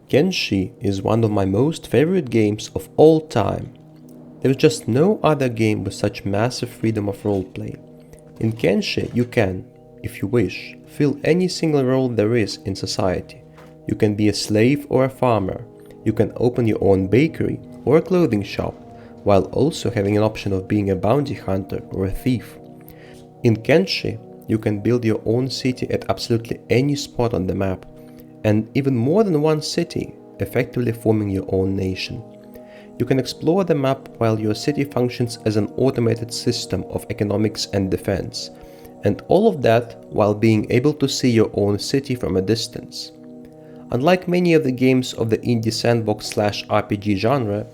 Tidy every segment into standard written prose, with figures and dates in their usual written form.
Kenshi is one of my most favorite games of all time. There is just no other game with such massive freedom of roleplay. In Kenshi you can, if you wish, fill any single role there is in society. You can be a slave or a farmer. You can open your own bakery or a clothing shop, while also having an option of being a bounty hunter or a thief. In Kenshi, you can build your own city at absolutely any spot on the map, and even more than one city, effectively forming your own nation. You can explore the map while your city functions as an automated system of economics and defense, and all of that while being able to see your own city from a distance. Unlike many of the games of the indie sandbox/RPG genre,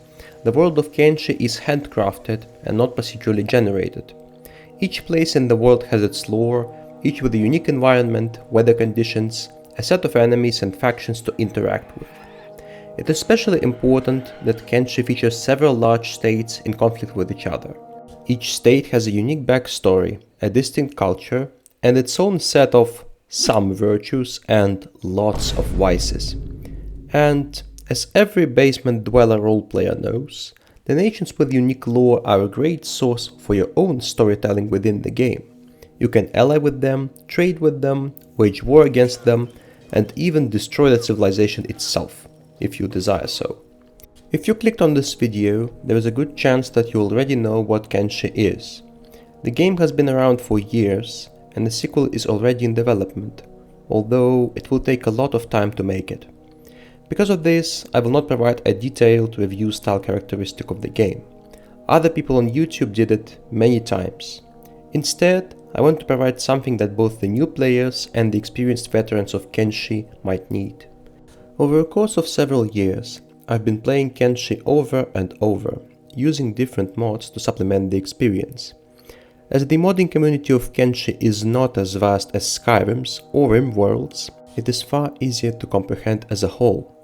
the world of Kenshi is handcrafted and not procedurally generated. Each place in the world has its lore, each with a unique environment, weather conditions, a set of enemies and factions to interact with. It is especially important that Kenshi features several large states in conflict with each other. Each state has a unique backstory, a distinct culture, and its own set of some virtues and lots of vices. And as every basement dweller roleplayer knows, the nations with unique lore are a great source for your own storytelling within the game. You can ally with them, trade with them, wage war against them, and even destroy the civilization itself, if you desire so. If you clicked on this video, there is a good chance that you already know what Kenshi is. The game has been around for years, and the sequel is already in development, although it will take a lot of time to make it. Because of this, I will not provide a detailed review style characteristic of the game. Other people on YouTube did it many times. Instead, I want to provide something that both the new players and the experienced veterans of Kenshi might need. Over a course of several years, I've been playing Kenshi over and over, using different mods to supplement the experience. As the modding community of Kenshi is not as vast as Skyrim's or RimWorld's, it is far easier to comprehend as a whole.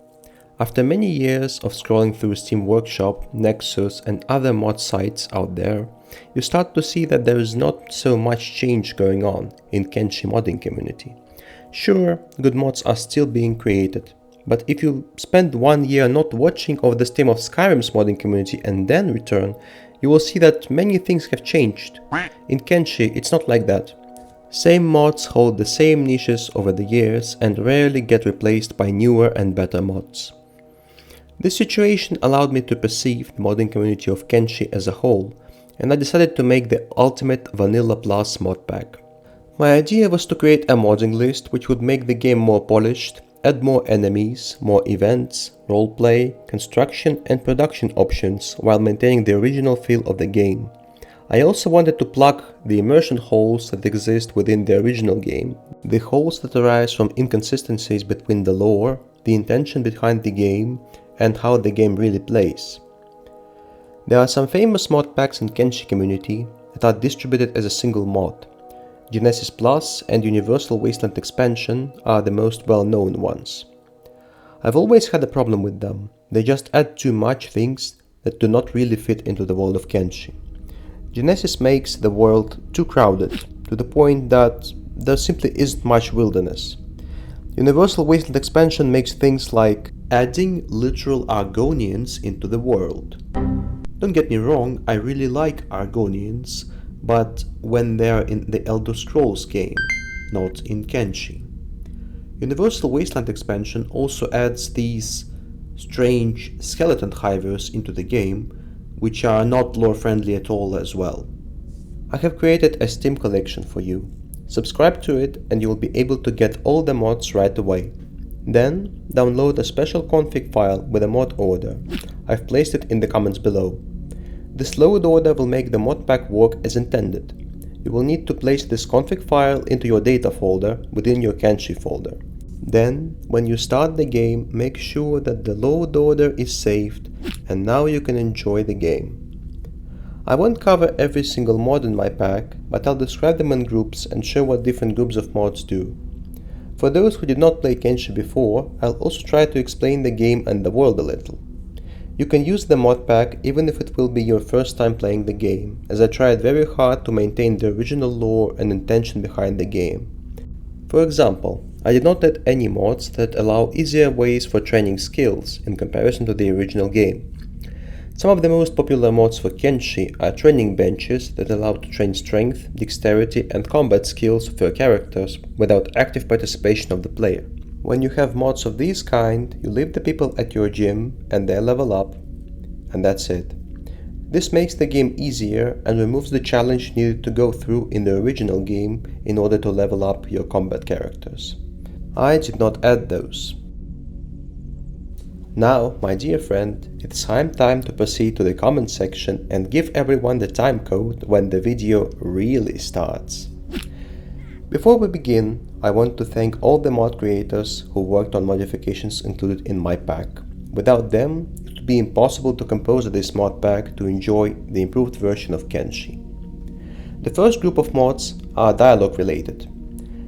After many years of scrolling through Steam Workshop, Nexus and other mod sites out there, you start to see that there is not so much change going on in Kenshi modding community. Sure, good mods are still being created, but if you spend 1 year not watching over the Steam of Skyrim's modding community and then return, you will see that many things have changed. In Kenshi, it's not like that. Same mods hold the same niches over the years and rarely get replaced by newer and better mods. This situation allowed me to perceive the modding community of Kenshi as a whole, and I decided to make the ultimate Vanilla Plus mod pack. My idea was to create a modding list which would make the game more polished, add more enemies, more events, roleplay, construction and production options while maintaining the original feel of the game. I also wanted to plug the immersion holes that exist within the original game, the holes that arise from inconsistencies between the lore, the intention behind the game, and how the game really plays. There are some famous mod packs in Kenshi community that are distributed as a single mod. Genesis Plus and Universal Wasteland Expansion are the most well-known ones. I've always had a problem with them. They just add too much things that do not really fit into the world of Kenshi. Genesis makes the world too crowded, to the point that there simply isn't much wilderness. Universal Wasteland Expansion makes things like adding literal Argonians into the world. Don't get me wrong, I really like Argonians, but when they're in the Elder Scrolls game, not in Kenshi. Universal Wasteland Expansion also adds these strange skeleton hivers into the game, which are not lore friendly at all as well. I have created a Steam collection for you. Subscribe to it and you will be able to get all the mods right away. Then download a special config file with a mod order. I've placed it in the comments below. This load order will make the mod pack work as intended. You will need to place this config file into your data folder within your Kenshi folder. Then, when you start the game, make sure that the load order is saved, and now you can enjoy the game. I won't cover every single mod in my pack, but I'll describe them in groups and show what different groups of mods do. For those who did not play Kenshi before, I'll also try to explain the game and the world a little. You can use the mod pack even if it will be your first time playing the game, as I tried very hard to maintain the original lore and intention behind the game. For example, I did not add any mods that allow easier ways for training skills in comparison to the original game. Some of the most popular mods for Kenshi are training benches that allow to train strength, dexterity and combat skills of your characters without active participation of the player. When you have mods of this kind, you leave the people at your gym and they level up, and that's it. This makes the game easier and removes the challenge needed to go through in the original game in order to level up your combat characters. I did not add those. Now, my dear friend, it's time to proceed to the comment section and give everyone the time code when the video really starts. Before we begin, I want to thank all the mod creators who worked on modifications included in my pack. Without them, it would be impossible to compose this mod pack to enjoy the improved version of Kenshi. The first group of mods are dialogue related.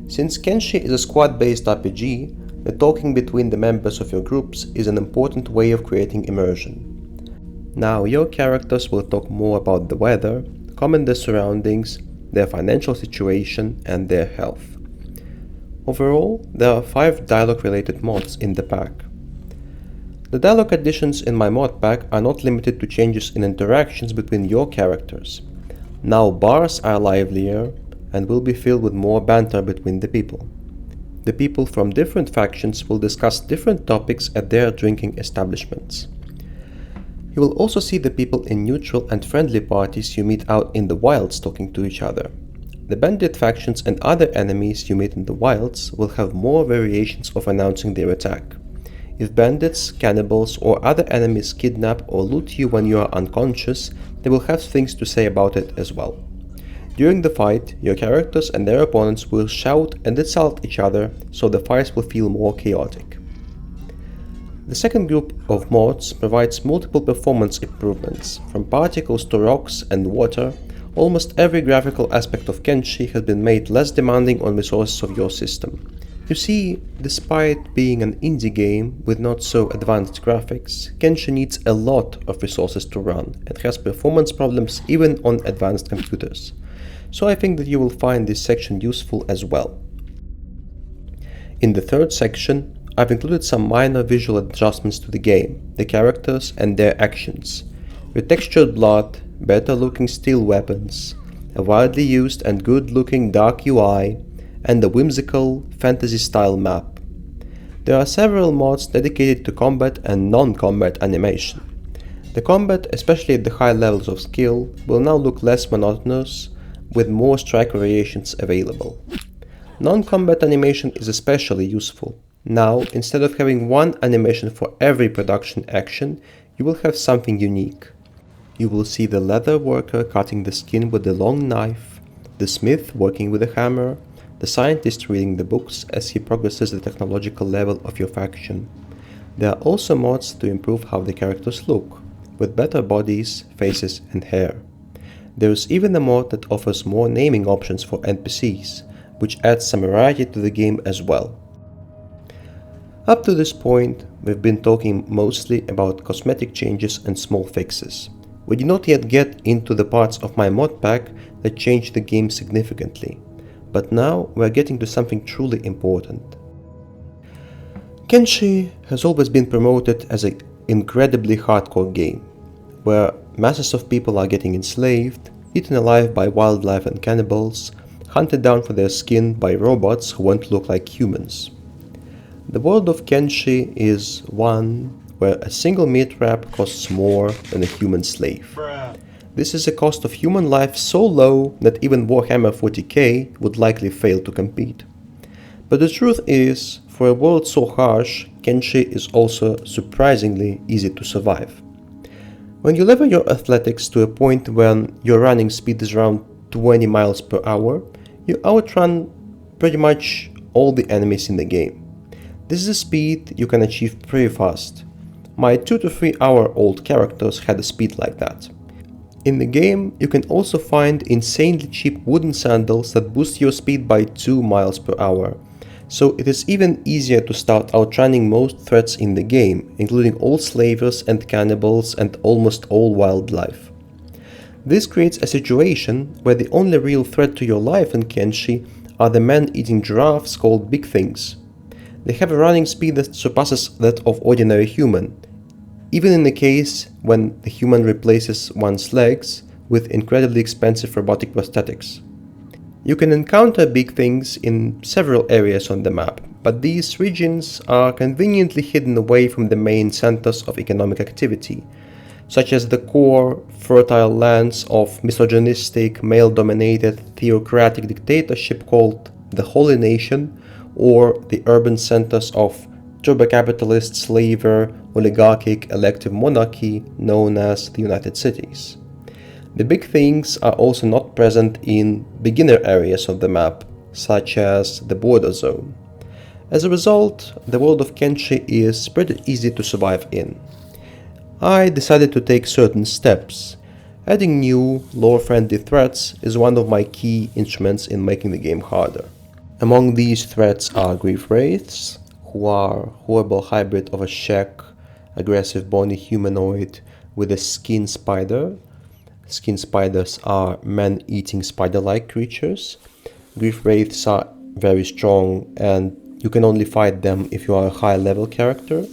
Since Kenshi is a squad-based RPG, the talking between the members of your groups is an important way of creating immersion. Now your characters will talk more about the weather, comment their surroundings, their financial situation and their health. Overall, there are 5 dialogue-related mods in the pack. The dialogue additions in my mod pack are not limited to changes in interactions between your characters. Now bars are livelier and will be filled with more banter between the people. The people from different factions will discuss different topics at their drinking establishments. You will also see the people in neutral and friendly parties you meet out in the wilds talking to each other. The bandit factions and other enemies you meet in the wilds will have more variations of announcing their attack. If bandits, cannibals or other enemies kidnap or loot you when you are unconscious, they will have things to say about it as well. During the fight, your characters and their opponents will shout and insult each other, so the fights will feel more chaotic. The second group of mods provides multiple performance improvements. From particles to rocks and water, almost every graphical aspect of Kenshi has been made less demanding on resources of your system. You see, despite being an indie game with not so advanced graphics, Kenshi needs a lot of resources to run and has performance problems even on advanced computers. So I think that you will find this section useful as well. In the third section, I've included some minor visual adjustments to the game, the characters and their actions. Retextured blood, better looking steel weapons, a widely used and good looking dark UI, and a whimsical fantasy style map. There are several mods dedicated to combat and non-combat animation. The combat, especially at the high levels of skill, will now look less monotonous, with more strike variations available. Non-combat animation is especially useful. Now, instead of having one animation for every production action, you will have something unique. You will see the leather worker cutting the skin with a long knife, the smith working with a hammer, the scientist reading the books as he progresses the technological level of your faction. There are also mods to improve how the characters look, with better bodies, faces and hair. There is even a mod that offers more naming options for NPCs, which adds some variety to the game as well. Up to this point, we've been talking mostly about cosmetic changes and small fixes. We did not yet get into the parts of my mod pack that changed the game significantly, but now we're getting to something truly important. Kenshi has always been promoted as an incredibly hardcore game, where masses of people are getting enslaved, eaten alive by wildlife and cannibals, hunted down for their skin by robots who want to look like humans. The world of Kenshi is one where a single meat wrap costs more than a human slave. This is a cost of human life so low that even Warhammer 40k would likely fail to compete. But the truth is, for a world so harsh, Kenshi is also surprisingly easy to survive. When you level your athletics to a point when your running speed is around 20 miles per hour, you outrun pretty much all the enemies in the game. This is a speed you can achieve pretty fast. My 2 to 3 hour old characters had a speed like that. In the game, you can also find insanely cheap wooden sandals that boost your speed by 2 miles per hour, so it is even easier to start outrunning most threats in the game, including all slavers and cannibals and almost all wildlife. This creates a situation where the only real threat to your life in Kenshi are the men-eating giraffes called Big Things. They have a running speed that surpasses that of ordinary human, even in the case when the human replaces one's legs with incredibly expensive robotic prosthetics. You can encounter big things in several areas on the map, but these regions are conveniently hidden away from the main centers of economic activity, such as the core, fertile lands of misogynistic, male-dominated theocratic dictatorship called the Holy Nation, or the urban centers of turbo-capitalist, slaver, oligarchic elective monarchy known as the United Cities. The big things are also not present in beginner areas of the map, such as the border zone. As a result, the world of Kenshi is pretty easy to survive in. I decided to take certain steps. Adding new, lore-friendly threats is one of my key instruments in making the game harder. Among these threats are Grief Wraiths, who are a horrible hybrid of a Shek, aggressive bony humanoid with a skin spider. Skin spiders are man-eating spider-like creatures. Grief Wraiths are very strong and you can only fight them if you are a high-level character.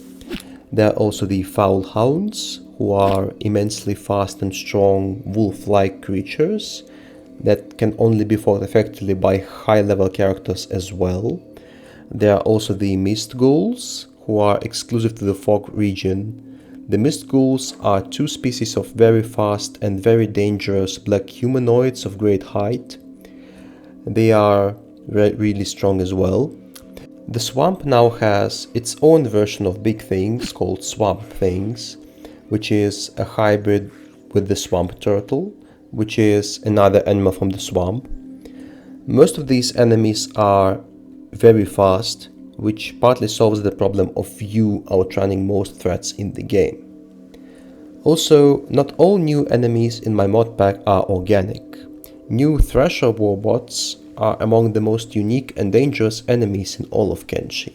There are also the Foul Hounds, who are immensely fast and strong wolf-like creatures that can only be fought effectively by high-level characters as well. There are also the Mist Ghouls, who are exclusive to the Fog region. The Mist Ghouls are two species of very fast and very dangerous black humanoids of great height. They are really strong as well. The swamp now has its own version of big things called Swamp Things, which is a hybrid with the swamp turtle, which is another animal from the swamp. Most of these enemies are very fast, which partly solves the problem of you outrunning most threats in the game. Also, not all new enemies in my mod pack are organic. New Thresher warbots are among the most unique and dangerous enemies in all of Kenshi.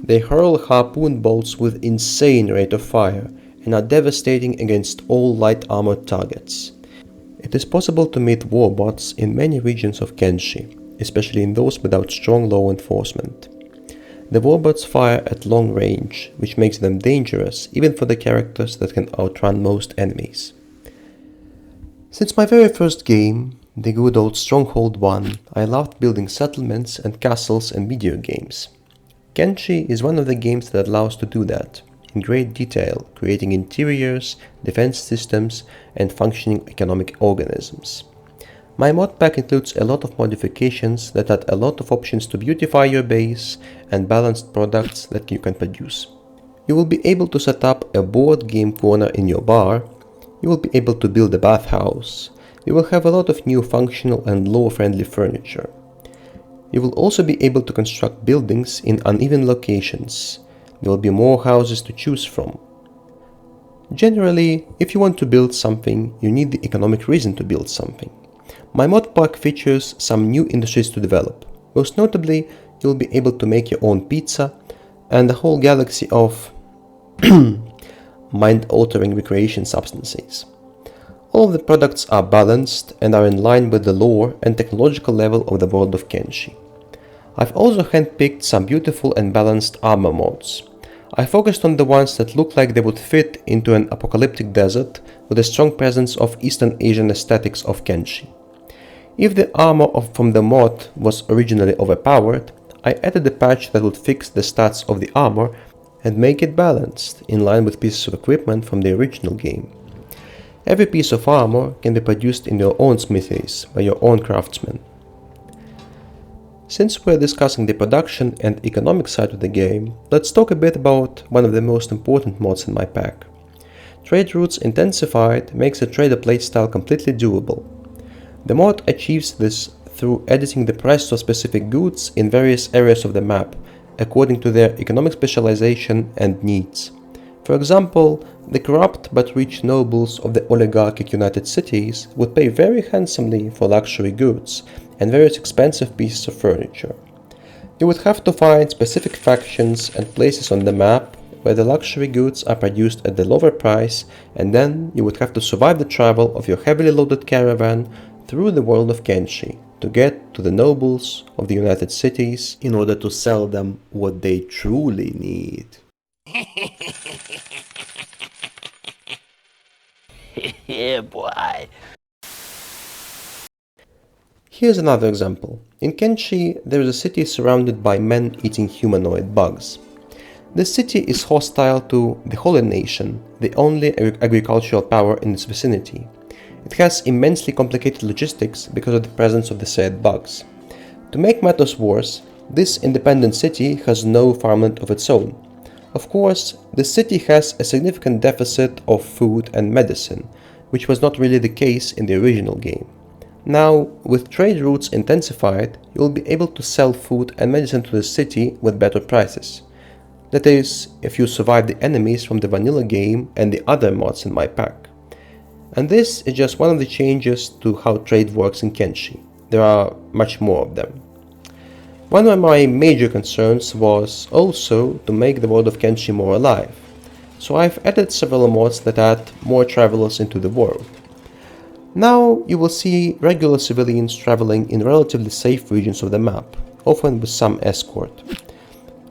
They hurl harpoon bolts with insane rate of fire and are devastating against all light armored targets. It is possible to meet warbots in many regions of Kenshi, especially in those without strong law enforcement. The warbots fire at long range, which makes them dangerous even for the characters that can outrun most enemies. Since my very first game, the good old Stronghold 1, I loved building settlements and castles and video games. Kenshi is one of the games that allows to do that, in great detail, creating interiors, defense systems, and functioning economic organisms. My mod pack includes a lot of modifications that add a lot of options to beautify your base and balanced products that you can produce. You will be able to set up a board game corner in your bar. You will be able to build a bathhouse. You will have a lot of new functional and lore-friendly furniture. You will also be able to construct buildings in uneven locations. There will be more houses to choose from. Generally, if you want to build something, you need the economic reason to build something. My mod pack features some new industries to develop. Most notably, you'll be able to make your own pizza and a whole galaxy of mind-altering recreation substances. All of the products are balanced and are in line with the lore and technological level of the world of Kenshi. I've also handpicked some beautiful and balanced armor mods. I focused on the ones that look like they would fit into an apocalyptic desert with a strong presence of Eastern Asian aesthetics of Kenshi. If the armor from the mod was originally overpowered, I added a patch that would fix the stats of the armor and make it balanced, in line with pieces of equipment from the original game. Every piece of armor can be produced in your own smithies by your own craftsmen. Since we're discussing the production and economic side of the game, let's talk a bit about one of the most important mods in my pack. Trade Routes Intensified makes a trader playstyle completely doable. The mod achieves this through editing the price of specific goods in various areas of the map, according to their economic specialization and needs. For example, the corrupt but rich nobles of the oligarchic United Cities would pay very handsomely for luxury goods and various expensive pieces of furniture. You would have to find specific factions and places on the map where the luxury goods are produced at the lower price, and then you would have to survive the travel of your heavily loaded caravan through the world of Kenshi to get to the nobles of the United Cities in order to sell them what they truly need. Yeah, boy. Here's another example. In Kenshi, there is a city surrounded by men-eating humanoid bugs. This city is hostile to the Holy Nation, the only agricultural power in its vicinity. It has immensely complicated logistics because of the presence of the said bugs. To make matters worse, this independent city has no farmland of its own. Of course, the city has a significant deficit of food and medicine, which was not really the case in the original game. Now, with trade routes intensified, you will be able to sell food and medicine to the city with better prices. That is, if you survive the enemies from the vanilla game and the other mods in my pack. And this is just one of the changes to how trade works in Kenshi. There are much more of them. One of my major concerns was also to make the world of Kenshi more alive. So I've added several mods that add more travelers into the world. Now you will see regular civilians traveling in relatively safe regions of the map, often with some escort.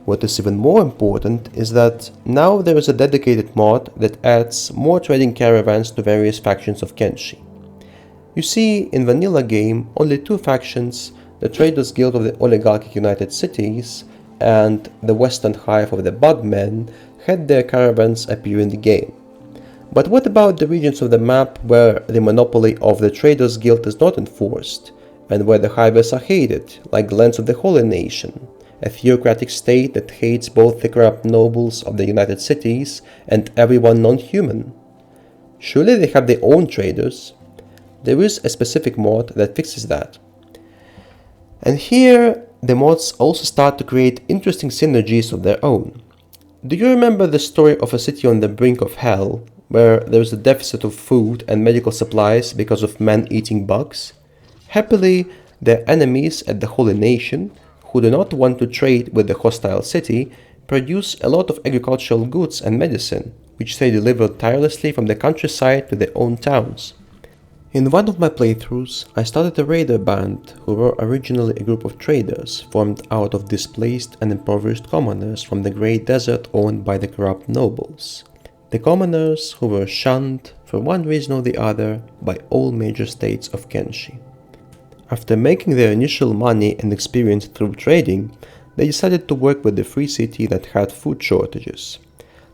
What is even more important is that now there is a dedicated mod that adds more trading caravans to various factions of Kenshi. You see, in vanilla game, only two factions, the Traders Guild of the Oligarchic United Cities and the Western Hive of the Bugmen, had their caravans appear in the game. But what about the regions of the map where the monopoly of the Traders Guild is not enforced, and where the Hivers are hated, like the lands of the Holy Nation, a theocratic state that hates both the corrupt nobles of the United Cities and everyone non-human? Surely they have their own traders. There is a specific mod that fixes that. And here, the mods also start to create interesting synergies of their own. Do you remember the story of a city on the brink of hell, where there is a deficit of food and medical supplies because of men-eating bugs? Happily, their enemies at the Holy Nation, who do not want to trade with the hostile city, produce a lot of agricultural goods and medicine, which they deliver tirelessly from the countryside to their own towns. In one of my playthroughs, I started a raider band who were originally a group of traders formed out of displaced and impoverished commoners from the Great Desert owned by the corrupt nobles. The commoners who were shunned, for one reason or the other, by all major states of Kenshi. After making their initial money and experience through trading, they decided to work with the free city that had food shortages.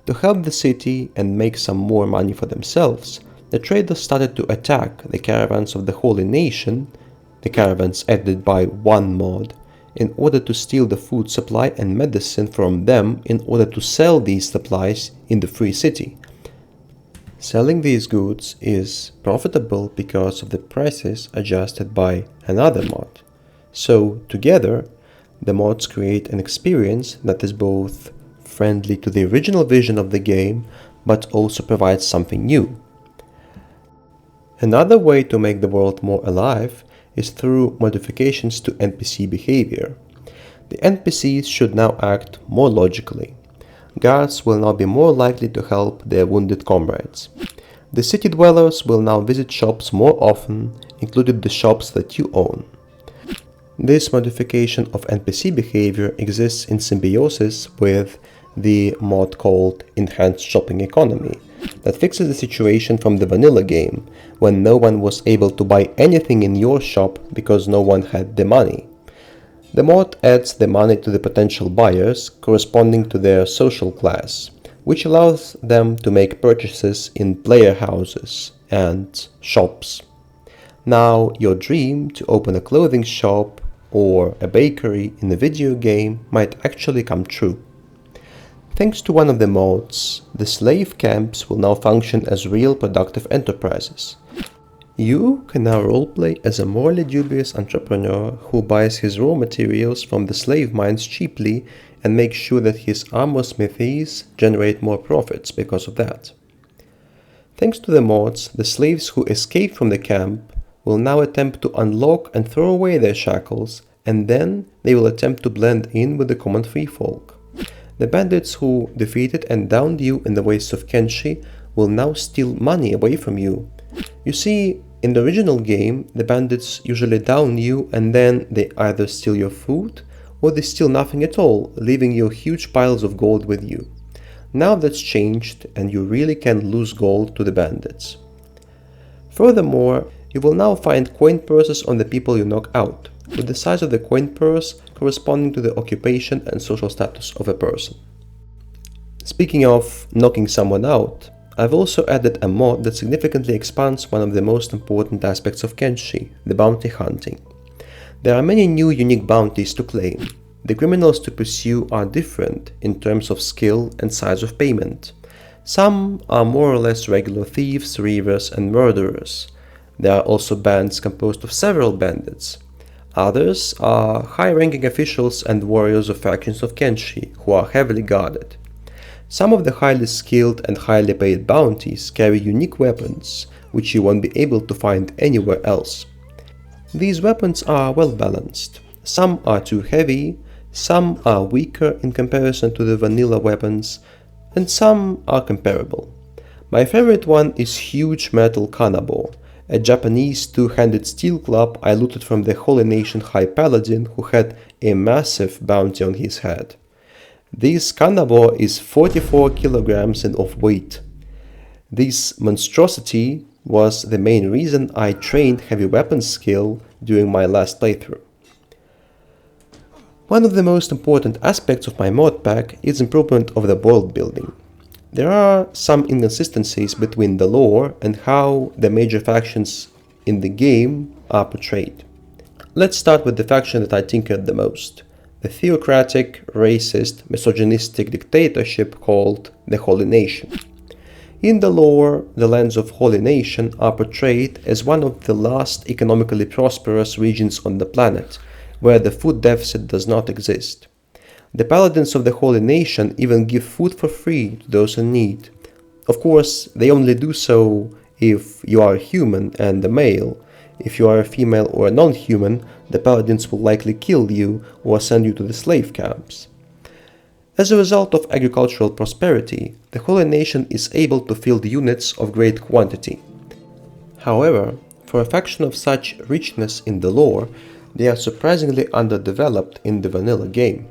To help the city and make some more money for themselves, the traders started to attack the caravans of the Holy Nation, the caravans added by one mod, in order to steal the food supply and medicine from them in order to sell these supplies in the free city. Selling these goods is profitable because of the prices adjusted by another mod. So together, the mods create an experience that is both friendly to the original vision of the game, but also provides something new. Another way to make the world more alive is through modifications to NPC behavior. The NPCs should now act more logically. Guards will now be more likely to help their wounded comrades. The city dwellers will now visit shops more often, including the shops that you own. This modification of NPC behavior exists in symbiosis with the mod called Enhanced Shopping Economy, that fixes the situation from the vanilla game, when no one was able to buy anything in your shop because no one had the money. The mod adds the money to the potential buyers corresponding to their social class, which allows them to make purchases in player houses and shops. Now, your dream to open a clothing shop or a bakery in a video game might actually come true. Thanks to one of the mods, the slave camps will now function as real productive enterprises. You can now roleplay as a morally dubious entrepreneur who buys his raw materials from the slave mines cheaply and makes sure that his armor smithies generate more profits because of that. Thanks to the mods, the slaves who escape from the camp will now attempt to unlock and throw away their shackles, and then they will attempt to blend in with the common free folk. The bandits who defeated and downed you in the wastes of Kenshi will now steal money away from you. You see, In the original game, the bandits usually down you and then they either steal your food or they steal nothing at all, leaving you huge piles of gold with you. Now that's changed and you really can lose gold to the bandits. Furthermore, you will now find coin purses on the people you knock out, with the size of the coin purse corresponding to the occupation and social status of a person. Speaking of knocking someone out, I've also added a mod that significantly expands one of the most important aspects of Kenshi, the bounty hunting. There are many new unique bounties to claim. The criminals to pursue are different in terms of skill and size of payment. Some are more or less regular thieves, reavers, and murderers. There are also bands composed of several bandits. Others are high-ranking officials and warriors of factions of Kenshi, who are heavily guarded. Some of the highly skilled and highly paid bounties carry unique weapons, which you won't be able to find anywhere else. These weapons are well balanced. Some are too heavy, some are weaker in comparison to the vanilla weapons, and some are comparable. My favorite one is Huge Metal Kanabo, a Japanese two-handed steel club I looted from the Holy Nation High Paladin who had a massive bounty on his head. This Kanabo is 44 kilograms of weight. This monstrosity was the main reason I trained heavy weapons skill during my last playthrough. One of the most important aspects of my mod pack is improvement of the world building. There are some inconsistencies between the lore and how the major factions in the game are portrayed. Let's start with the faction that I tinkered the most, the theocratic, racist, misogynistic dictatorship called the Holy Nation. In the lore, the lands of Holy Nation are portrayed as one of the last economically prosperous regions on the planet, where the food deficit does not exist. The paladins of the Holy Nation even give food for free to those in need. Of course, they only do so if you are a human and a male. If you are a female or a non-human, the paladins will likely kill you or send you to the slave camps. As a result of agricultural prosperity, the Holy Nation is able to field units of great quantity. However, for a faction of such richness in the lore, they are surprisingly underdeveloped in the vanilla game.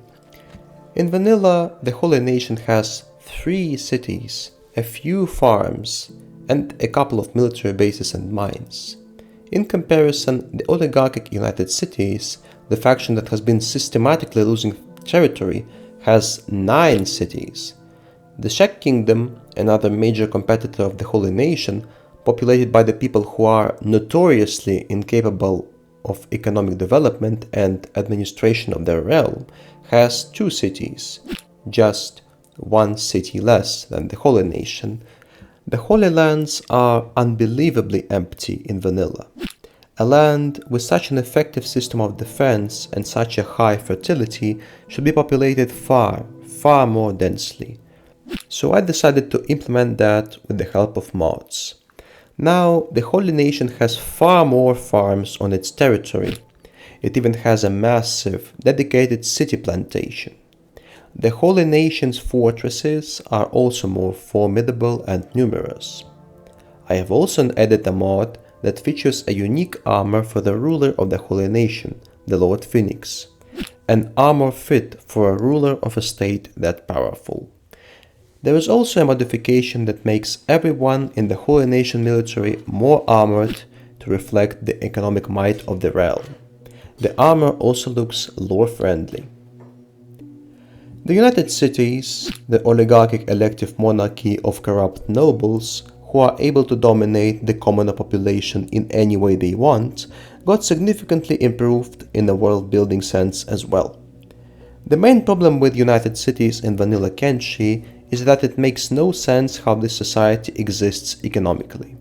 In vanilla, the Holy Nation has 3 cities, a few farms, and a couple of military bases and mines. In comparison, the oligarchic United Cities, the faction that has been systematically losing territory, has 9 cities. The Shek Kingdom, another major competitor of the Holy Nation, populated by the people who are notoriously incapable of economic development and administration of their realm, has 2 cities, just 1 city less than the Holy Nation. The Holy Lands are unbelievably empty in vanilla. A land with such an effective system of defense and such a high fertility should be populated far, far more densely. So I decided to implement that with the help of mods. Now the Holy Nation has far more farms on its territory. It even has a massive, dedicated city plantation. The Holy Nation's fortresses are also more formidable and numerous. I have also added a mod that features a unique armor for the ruler of the Holy Nation, the Lord Phoenix. An armor fit for a ruler of a state that powerful. There is also a modification that makes everyone in the Holy Nation military more armored to reflect the economic might of the realm. The armor also looks lore-friendly. The United Cities, the oligarchic elective monarchy of corrupt nobles who are able to dominate the commoner population in any way they want, got significantly improved in a world-building sense as well. The main problem with United Cities in vanilla Kenshi is that it makes no sense how this society exists economically.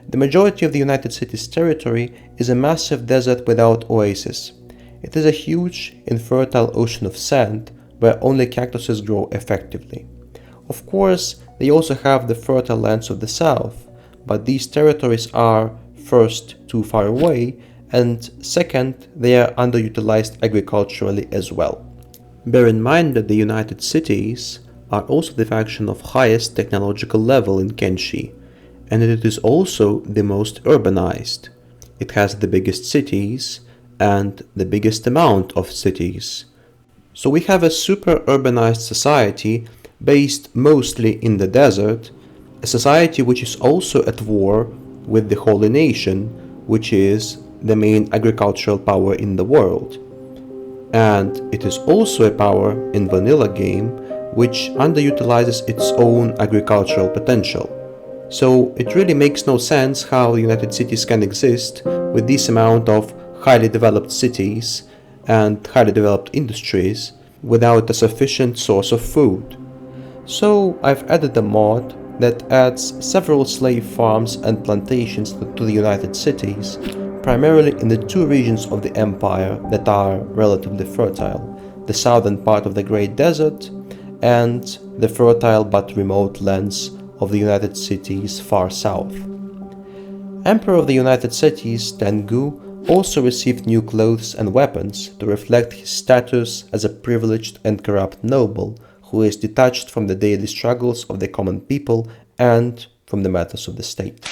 The majority of the United Cities territory is a massive desert without oasis. It is a huge, infertile ocean of sand where only cactuses grow effectively. Of course, they also have the fertile lands of the south, but these territories are, first, too far away, and second, they are underutilized agriculturally as well. Bear in mind that the United Cities are also the faction of highest technological level in Kenshi, And it is also the most urbanized. It has the biggest cities and the biggest amount of cities. So we have a super urbanized society based mostly in the desert, a society which is also at war with the Holy Nation, which is the main agricultural power in the world. And it is also a power in vanilla game which underutilizes its own agricultural potential. So it really makes no sense how the United Cities can exist with this amount of highly developed cities and highly developed industries without a sufficient source of food. So I've added a mod that adds several slave farms and plantations to the United Cities, primarily in the two regions of the empire that are relatively fertile, the southern part of the Great Desert and the fertile but remote lands of the United Cities far south. Emperor of the United Cities, Tengu, also received new clothes and weapons to reflect his status as a privileged and corrupt noble who is detached from the daily struggles of the common people and from the matters of the state.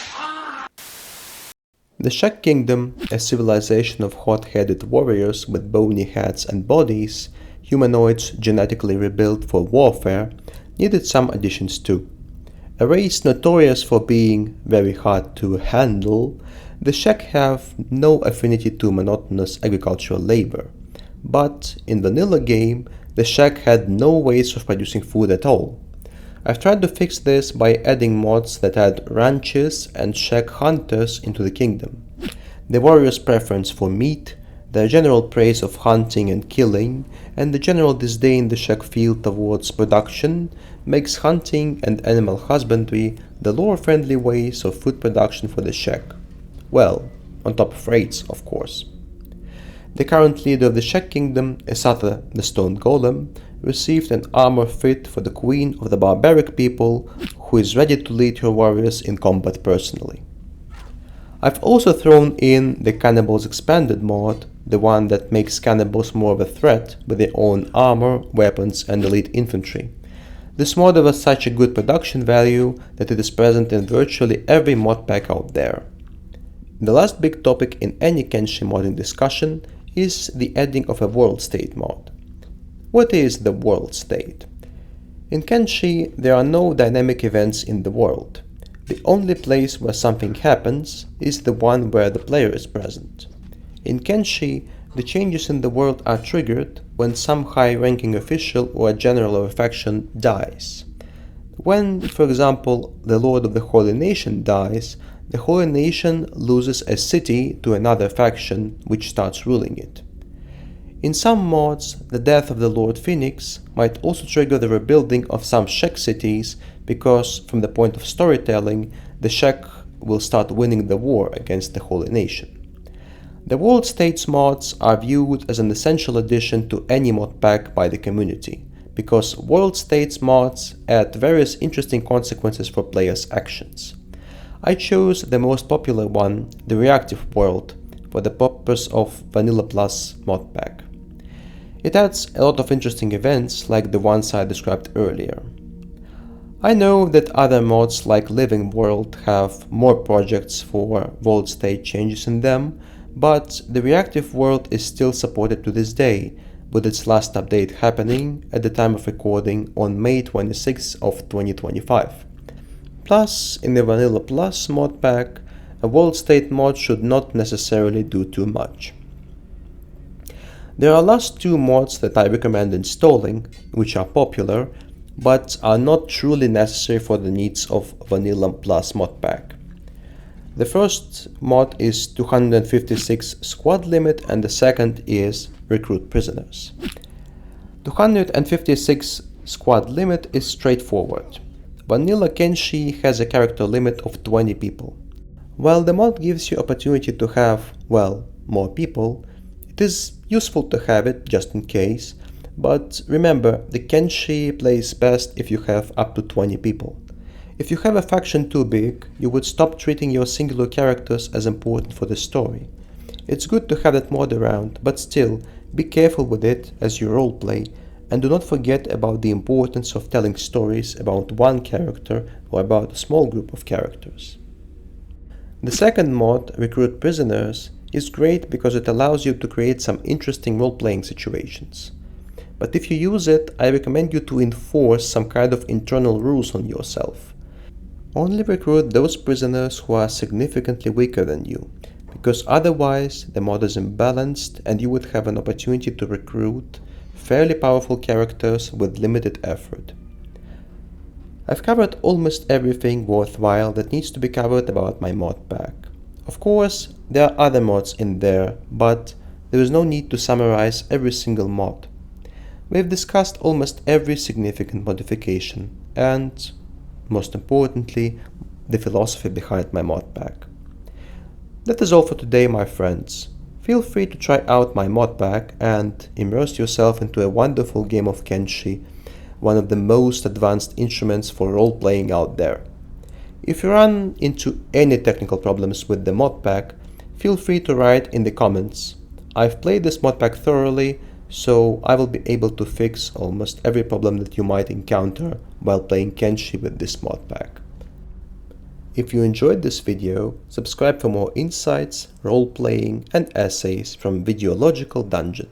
The Shek Kingdom, a civilization of hot-headed warriors with bony heads and bodies, humanoids genetically rebuilt for warfare, needed some additions too. A race notorious for being very hard to handle, the Shek have no affinity to monotonous agricultural labor. But in vanilla game, the Shek had no ways of producing food at all. I've tried to fix this by adding mods that add ranches and Shek hunters into the kingdom. The warriors' preference for meat, their general praise of hunting and killing, and the general disdain the Shek feel towards production makes hunting and animal husbandry the lore-friendly ways of food production for the Shek. Well, on top of raids, of course. The current leader of the Shek Kingdom, Esatha the Stone Golem, received an armor fit for the queen of the barbaric people who is ready to lead her warriors in combat personally. I've also thrown in the Cannibals Expanded mod, the one that makes cannibals more of a threat with their own armor, weapons and elite infantry. This mod has such a good production value that it is present in virtually every mod pack out there. The last big topic in any Kenshi modding discussion is the adding of a world state mod. What is the world state? In Kenshi, there are no dynamic events in the world. The only place where something happens is the one where the player is present. In Kenshi, the changes in the world are triggered when some high-ranking official or a general of a faction dies. When, for example, the Lord of the Holy Nation dies, the Holy Nation loses a city to another faction which starts ruling it. In some mods, the death of the Lord Phoenix might also trigger the rebuilding of some Shek cities because, from the point of storytelling, the Shek will start winning the war against the Holy Nation. The World States mods are viewed as an essential addition to any mod pack by the community, because World States mods add various interesting consequences for players' actions. I chose the most popular one, the Reactive World, for the purpose of Vanilla Plus mod pack. It adds a lot of interesting events like the ones I described earlier. I know that other mods like Living World have more projects for world state changes in them, but the Reactive World is still supported to this day, with its last update happening at the time of recording on May 26 of 2025. Plus, in the Vanilla Plus mod pack, a world state mod should not necessarily do too much. There are last two mods that I recommend installing, which are popular, but are not truly necessary for the needs of Vanilla Plus mod pack. The first mod is 256 squad limit and the second is recruit prisoners. 256 squad limit is straightforward. Vanilla Kenshi has a character limit of 20 people. While the mod gives you opportunity to have, well, more people, it is useful to have it just in case, but remember, the Kenshi plays best if you have up to 20 people. If you have a faction too big, you would stop treating your singular characters as important for the story. It's good to have that mod around, but still, be careful with it as you roleplay, and do not forget about the importance of telling stories about one character or about a small group of characters. The second mod, Recruit Prisoners, is great because it allows you to create some interesting role-playing situations. But if you use it, I recommend you to enforce some kind of internal rules on yourself. Only recruit those prisoners who are significantly weaker than you, because otherwise the mod is imbalanced and you would have an opportunity to recruit fairly powerful characters with limited effort. I've covered almost everything worthwhile that needs to be covered about my mod pack. Of course, there are other mods in there, but there is no need to summarize every single mod. We've discussed almost every significant modification and, most importantly, the philosophy behind my mod pack. That is all for today, my friends. Feel free to try out my mod pack and immerse yourself into a wonderful game of Kenshi, one of the most advanced instruments for role-playing out there. If you run into any technical problems with the mod pack, feel free to write in the comments. I've played this mod pack thoroughly, so I will be able to fix almost every problem that you might encounter while playing Kenshi with this mod pack. If you enjoyed this video, subscribe for more insights, role-playing and essays from Videological Dungeon.